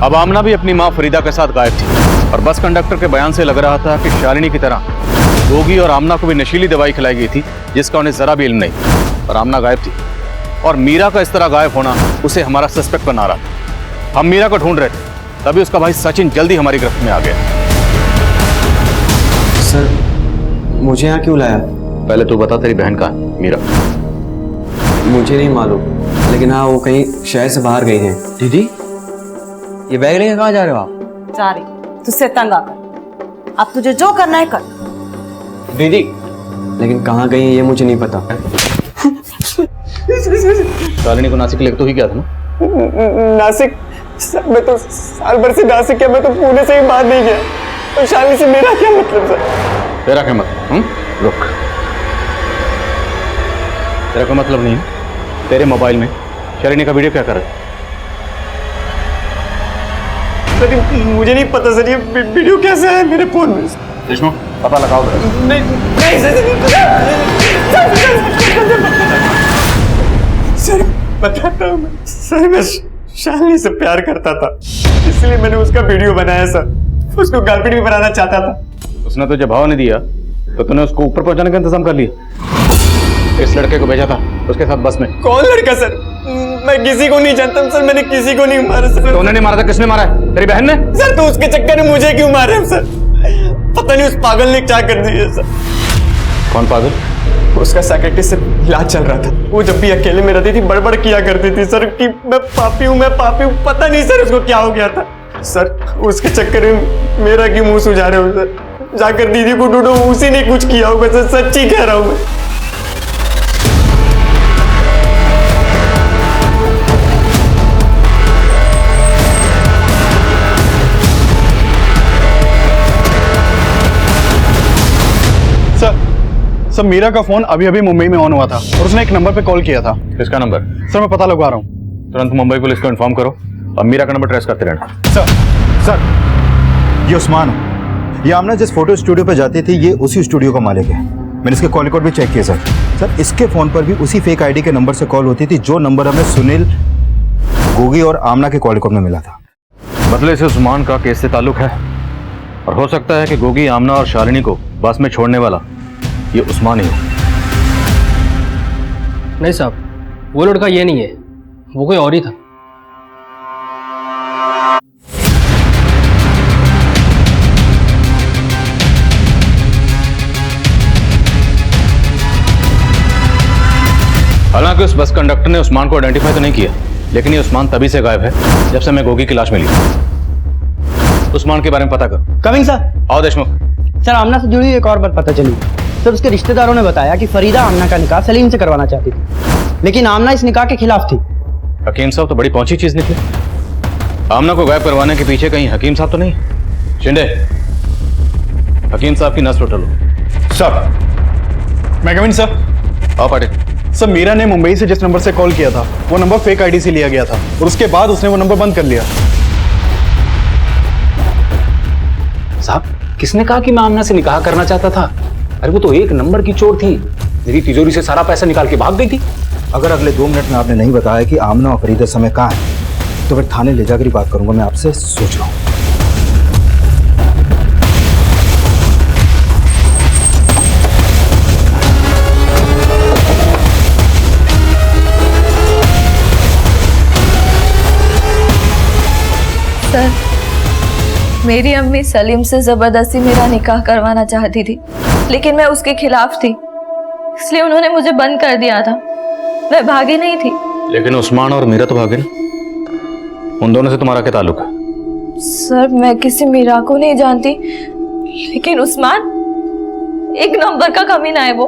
S5: अब आमना भी अपनी मां फरीदा के साथ गायब थी, और बस कंडक्टर के बयान से लग रहा था कि शालिनी की तरह गोगी और आमना को भी नशीली दवाई खिलाई गई थी जिसका उन्हें जरा भी इल्म नहीं। और आमना गायब थी, और मीरा का इस तरह गायब होना उसे हमारा सस्पेक्ट बना रहा था। हम मीरा को ढूंढ रहे थे, तभी उसका भाई सचिन जल्दी हमारी गिरफ्त में आ गया।
S3: सर मुझे यहाँ क्यों लाया?
S5: पहले तू बता, तेरी बहन कहाँ है मीरा?
S3: मुझे नहीं मालूम, लेकिन हाँ वो कहीं शहर से बाहर गई हैं।
S12: दीदी ये बैग लेके कहाँ जा रहे हो आप?
S1: जा रही तुझसे तंग आकर, अब तुझे जो करना है कर।
S3: दीदी लेकिन कहाँ गई ये मुझे नहीं पता।
S5: शालिनी को नासिक लेकर तो ही गया था ना?
S15: नासिक? सर मैं तो साल भर से नासिक गया, मैं तो पुणे से ही बाहर नहीं गया। और शालिनी से मेरा क्या मतलब सर?
S5: तेरा क्या मतलब? रुक, तेरा कोई मतलब नहीं है। तेरे मोबाइल में शालिनी का वीडियो क्या कर रहा है?
S15: सर मुझे नहीं पता सर, ये वीडियो कैसे है मेरे फोन में?
S5: देशमुख पता लगाओ।
S15: नहीं सर बताता हूँ मैं। सर मैं शालिनी से प्यार करता था, इसलिए मैंने उसका वीडियो बनाया सर। उसको गर्लफ्रेंड भी बनाना चाहता था।
S5: उसने तुझे भाव नहीं दिया तो तूने उसको ऊपर पहुंचाने का इंतजाम कर लिया। इस लड़के को भेजा था उसके साथ बस में।
S15: कौन लड़का सर? मैं किसी को नहीं जानता सर, मैंने किसी को नहीं मारा सर।
S5: तूने नहीं मारा था, किसने मारा है? तेरी बहन ने?
S15: सर तो उसके चक्कर में मुझे क्यों मारे हैं सर? पता नहीं उस पागल ने क्या कर दिया सर।
S5: कौन पागल?
S15: उसका सेक्रेटरी से इलाज चल रहा था। वो जब भी अकेले में रहती थी बड़बड़ किया करती थी सर कि मैं पापी हूँ, मैं पापी हूँ। पता नहीं सर उसको क्या हो गया था सर। उसके चक्कर में मेरा क्यों मुंह सुझा रहे हो सर? जाकर दीदी को ढूंढो, उसी ने कुछ किया होगा सर, सच्ची कह रहा हूँ मैं।
S6: सर मीरा का फोन अभी अभी मुंबई में ऑन हुआ था और उसने एक नंबर पे कॉल किया था।
S5: किसका नंबर?
S6: सर मैं पता लगवा रहा हूँ।
S5: तुरंत मुंबई पुलिस को इन्फॉर्म करो और मीरा का नंबर ट्रेस करते रहना।
S7: सर ये उस्मान है, ये आमना जिस फोटो स्टूडियो पे जाती थी ये उसी स्टूडियो का मालिक है। मैंने इसके कॉल रिकॉर्ड भी चेक किया सर। सर इसके फोन पर भी उसी फेक आईडी के नंबर से कॉल होती थी जो नंबर हमें सुनील, गोगी और आमना के कॉल रिकॉर्ड में मिला था।
S5: मतलब इसे उस्मान का केस से ताल्लुक है, और हो सकता है कि गोगी, आमना और शालिनी को बस में छोड़ने वाला ये उस्मान ही हो।
S8: नहीं साहब, वो लड़का ये नहीं है, वो कोई और ही था।
S5: हालांकि उस बस कंडक्टर ने उस्मान को आइडेंटिफाई तो नहीं किया, लेकिन ये उस्मान तभी से गायब है जब से मैं गोगी की लाश मिली। उस्मान के बारे में पता कर।
S16: Coming sir.
S5: आओ देशमुख।
S16: सर आमना से जुड़ी एक और बात पता चली सर। उसके रिश्तेदारों ने बताया कि फरीदा आमना का निकाह सलीम से करवाना चाहती थी, लेकिन आमना इस निकाह के खिलाफ थी।
S5: हकीम साहब तो बड़ी पहुंची चीज निकली। आमना को गायब करवाने के पीछे कहीं हकीम साहब तो नहीं? शिंदे, हकीम साहब की नस उठा लो।
S6: सर मैं कमिंग सर।
S5: आओ पाटिल।
S6: सर मीरा ने मुंबई से जिस नंबर से कॉल किया था वो नंबर फेक आईडी से लिया गया था और उसके बाद उसने वो नंबर बंद कर लिया।
S9: साहब किसने कहा कि मैं आमना से निकाह करना चाहता था? अरे वो तो एक नंबर की चोर थी, मेरी तिजोरी से सारा पैसा निकाल के भाग गई थी।
S7: अगर अगले 2 मिनट में आपने नहीं बताया कि आमना और फरीदा समय कहाँ है तो फिर थाने ले जाकर ही बात करूंगा। मैं आपसे सोच रहा हूँ।
S2: सर, मेरी अम्मी सलीम से जबरदस्ती मेरा निकाह करवाना चाहती थी, लेकिन मैं उसके खिलाफ थी, इसलिए उन्होंने मुझे बंद कर दिया था। मैं भागी नहीं थी।
S5: लेकिन उस्मान और मीरा तो भागे ना, उन दोनों से तुम्हारा क्या ताल्लुक है?
S2: सर, मैं किसी मीरा को नहीं जानती, लेकिन उस्मान एक नंबर का कमीना है। वो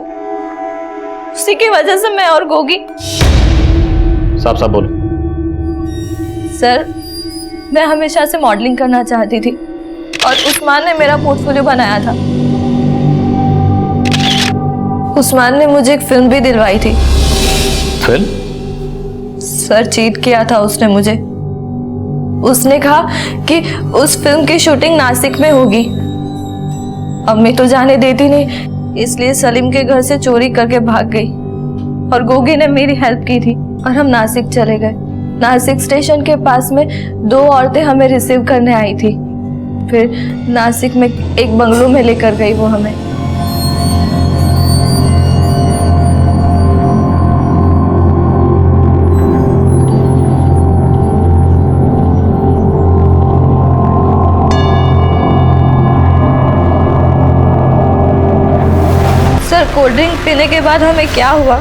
S2: उसी की वजह से मैं और गोगी।
S5: साफ साफ बोलो।
S2: सर, मैं हमेशा से मॉडलिंग करना चाहती थी और उस्मान ने मेरा पोर्टफोलियो बनाया था। उस्मान ने मुझे एक फिल्म भी दिलवाई थी।
S5: फिल्म?
S2: सर, चीट किया था उसने मुझे। उसने कहा कि उस फिल्म की शूटिंग नासिक में होगी। अम्मी तो जाने देती नहीं, इसलिए सलीम के घर से चोरी करके भाग गई और गोगी ने मेरी हेल्प की थी और हम नासिक चले गए। नासिक स्टेशन के पास में 2 औरतें हमें रिसीव करने आई थी। फिर नासिक में एक बंगलो में लेकर गई वो हमें। सर, कोल्ड ड्रिंक पीने के बाद हमें क्या हुआ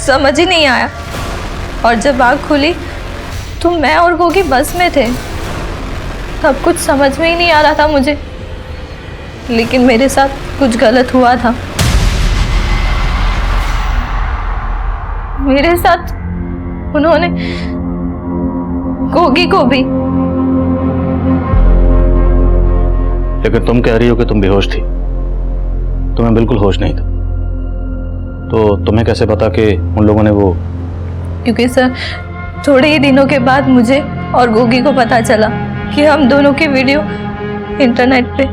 S2: समझ ही नहीं आया, और जब आँख खुली तो मैं और गोगी बस में थे। तब कुछ समझ में ही नहीं आ रहा था मुझे, लेकिन मेरे साथ कुछ गलत हुआ था। मेरे साथ उन्होंने गोगी को भी।
S5: लेकिन तुम कह रही हो कि तुम बेहोश थी, तुम्हें बिल्कुल होश नहीं था, तो तुम्हें कैसे पता कि उन लोगों ने वो?
S2: क्योंकि सर, थोड़े ही दिनों के बाद मुझे और गोगी को पता चला कि हम दोनों की वीडियो इंटरनेट पे।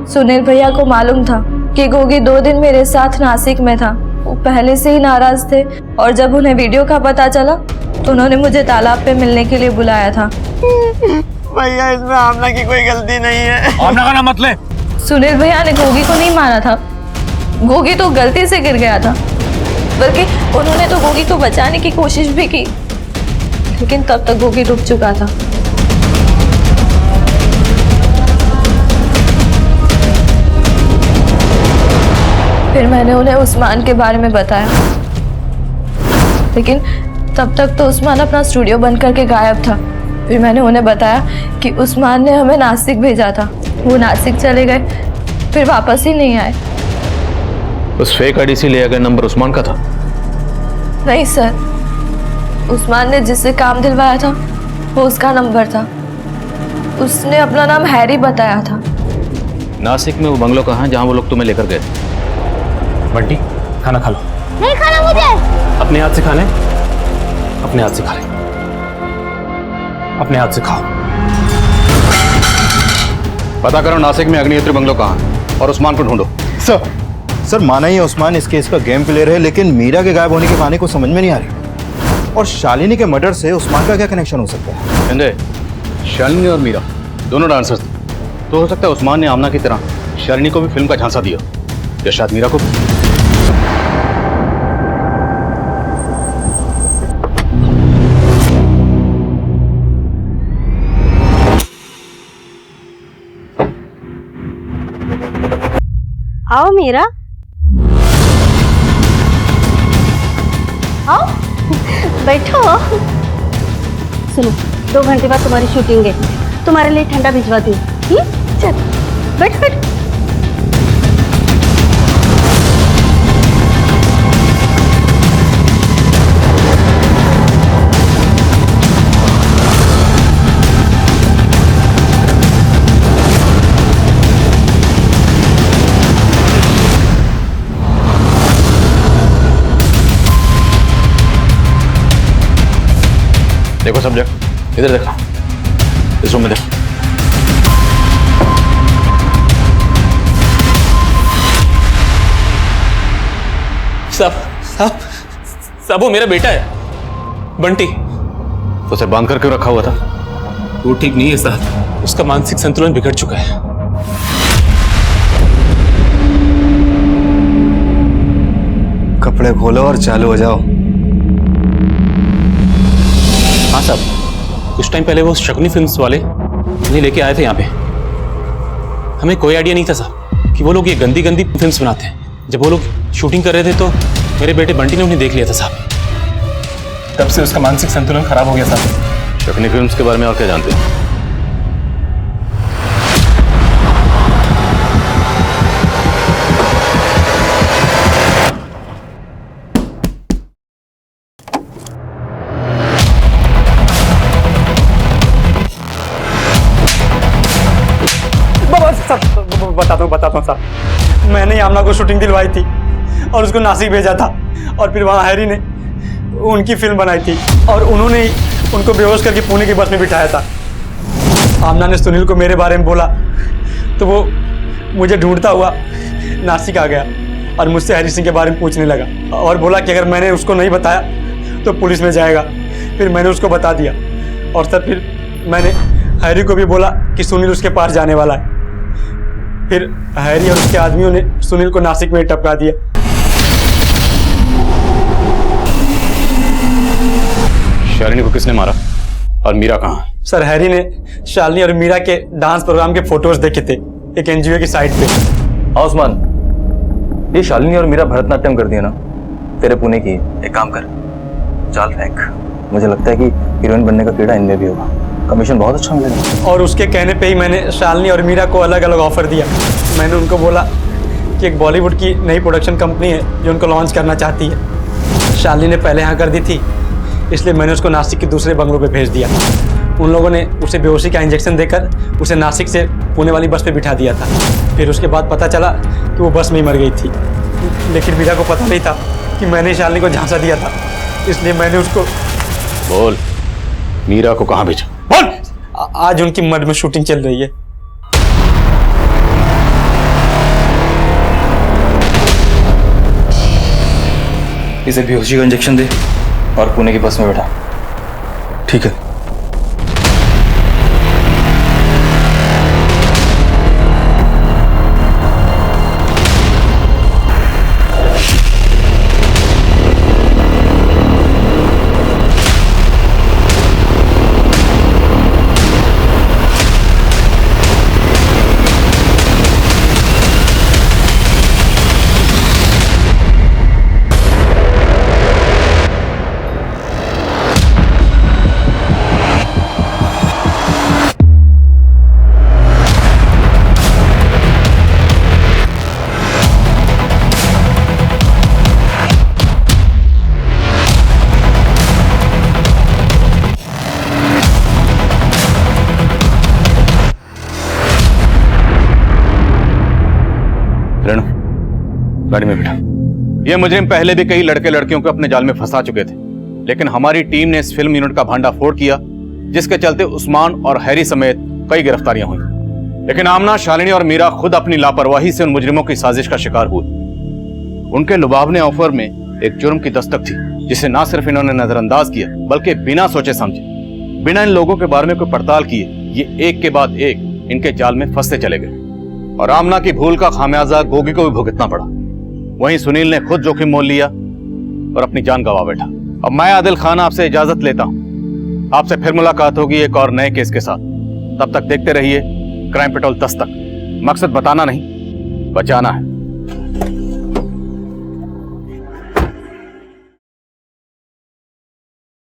S2: सुनील भैया को मालूम था कि गोगी 2 दिन मेरे साथ नासिक में था। वो पहले से ही नाराज थे और जब उन्हें वीडियो का पता चला तो उन्होंने मुझे तालाब पे मिलने के लिए बुलाया था।
S15: भैया, इसमें आमना की कोई गलती नहीं है।
S14: आमना का नाम मत ले।
S2: सुनील भैया ने गोगी को नहीं मारा था, गोगी तो गलती से गिर गया था। बल्कि उन्होंने तो गोगी को बचाने की कोशिश भी की, लेकिन तब तक गोगी डूब चुका था। फिर मैंने उन्हें उस्मान के बारे में बताया, लेकिन तब तक तो उस्मान अपना स्टूडियो बंद करके गायब था। फिर मैंने उन्हें बताया कि उस्मान ने हमें नासिक भेजा था। वो नासिक चले गए, फिर वापस ही नहीं आए।
S5: उस फेक आईडी से लिया गया नंबर उस्मान का था?
S2: नहीं सर, उस्मान ने जिससे काम दिलवाया था वो उसका नंबर था। उसने अपना नाम हैरी बताया था।
S5: नासिक में वो बंगलो कहाँ है जहाँ वो लोग तुम्हें लेकर गए?
S9: बंटी, खाना खा लो।
S10: नहीं खाना मुझे।
S9: अपने हाथ से खाने, अपने हाथ से खा ले, अपने हाथ से खाओ।
S5: पता करो नासिक में अग्निहोत्री बंगलो कहाँ है और उस्मान को ढूंढो।
S7: सर, माना ही उस्मान इस केस का गेम प्लेयर है, लेकिन मीरा के गायब होने की कहानी को समझ में नहीं आ रही। और शालिनी के मर्डर से उस्मान का क्या कनेक्शन हो सकता है?
S5: संजय, शालिनी और मीरा दोनों डांसर्स थे, तो हो सकता है उस्मान ने आमना की तरह शालिनी को भी फिल्म का झांसा दिया, या शायद मीरा को भी।
S10: आओ मीरा, आओ बैठो। सुनो, 2 घंटे बाद तुम्हारी शूटिंग है, तुम्हारे लिए ठंडा भिजवाती हूँ। चल बैठ बैठ।
S5: सब्जेक्ट इधर देखो, इस रूम में देखो।
S13: साहब वो मेरा बेटा है, बंटी।
S5: उसे बांध कर क्यों रखा हुआ था?
S13: वो ठीक नहीं है साहब, उसका मानसिक संतुलन बिगड़ चुका है।
S3: कपड़े खोलो और चालू हो जाओ।
S13: हाँ साहब, कुछ टाइम पहले वो शकुनी फिल्म्स वाले उन्हें लेके आए थे यहाँ पे। हमें कोई आइडिया नहीं था साहब कि वो लोग ये गंदी गंदी फिल्म्स बनाते हैं। जब वो लोग शूटिंग कर रहे थे तो मेरे बेटे बंटी ने उन्हें देख लिया था साहब। तब से उसका मानसिक संतुलन खराब हो गया साहब।
S5: शकुनी फिल्म्स के बारे में और क्या जानते हैं?
S15: बताता हूँ साहब। मैंने ही आमना को शूटिंग दिलवाई थी और उसको नासिक भेजा था, और फिर वहाँ हैरी ने उनकी फिल्म बनाई थी और उन्होंने ही उनको बेहोश करके पुणे की बस में बिठाया था। आमना ने सुनील को मेरे बारे में बोला तो वो मुझे ढूंढता हुआ नासिक आ गया और मुझसे हैरी सिंह के बारे में पूछने लगा और बोला कि अगर मैंने उसको नहीं बताया तो पुलिस में जाएगा। फिर मैंने उसको बता दिया और सर फिर मैंने हैरी को भी बोला कि सुनील उसके पास जाने वाला है। फिर हैरी और उसके आदमियों ने सुनील को नासिक में टपका दिया।
S5: शालिनी को किसने मारा और मीरा कहाँ?
S15: सर हैरी ने शालिनी और मीरा के डांस प्रोग्राम के फोटोज देखे थे एक एनजीओ की साइट पे।
S3: उस्मान, ये शालिनी और मीरा भरतनाट्यम कर दिया ना, तेरे पुणे की। एक काम कर, जाल फेंक। मुझे लगता है कि हीरोइन बनने का कीड़ा इनमें भी होगा, कमीशन बहुत अच्छा मिलेगा। और उसके कहने पे ही मैंने शालिनी और मीरा को अलग अलग ऑफर दिया। मैंने उनको बोला कि एक बॉलीवुड की नई प्रोडक्शन कंपनी है जो उनको लॉन्च करना चाहती है। शालिनी ने पहले हाँ कर दी थी, इसलिए मैंने उसको नासिक के दूसरे बंगलों पे भेज दिया। उन लोगों ने उसे बेहोशी का इंजेक्शन देकर उसे नासिक से पुणे वाली बस पे बिठा दिया था। फिर उसके बाद पता चला कि वो बस में ही मर गई थी, लेकिन मीरा को पता नहीं था कि मैंने शालिनी को झांसा दिया था, इसलिए मैंने उसको।
S5: बोल, मीरा को कहाँ भेजा? बोल।
S15: आज उनकी मड में शूटिंग चल रही है।
S3: इसे बेहोशी का इंजेक्शन दे और पुणे की बस में बैठा। ठीक है।
S5: रेणु, गाड़ी में बैठा। ये मुजरिम पहले भी कई लड़के लड़कियों को अपने जाल में फंसा चुके थे, लेकिन हमारी टीम ने इस फिल्म यूनिट का भांडाफोड़ किया, जिसके चलते उस्मान और हैरी समेत कई गिरफ्तारियां हुई। लेकिन आमना, शालिनी और मीरा खुद अपनी लापरवाही से उन मुजरिमों की साजिश का शिकार हुए। उनके लुभावने ऑफर में एक जुर्म की दस्तक थी, जिसे ना सिर्फ इन्होंने नजरअंदाज किया, बल्कि बिना सोचे समझे, बिना इन लोगों के बारे में कोई पड़ताल किए, ये एक के बाद एक इनके जाल में फंसते चले गए। और आमना की भूल का खामियाजा गोगी को भी भुगतना पड़ा। वहीं सुनील ने खुद जोखिम मोल लिया और अपनी जान गंवा बैठा। अब मैं आदिल खान आपसे इजाजत लेता हूं। आपसे फिर मुलाकात होगी एक और नए केस के साथ। तब तक देखते रहिए क्राइम पेट्रोल 10 तक। मकसद बताना नहीं, बचाना है।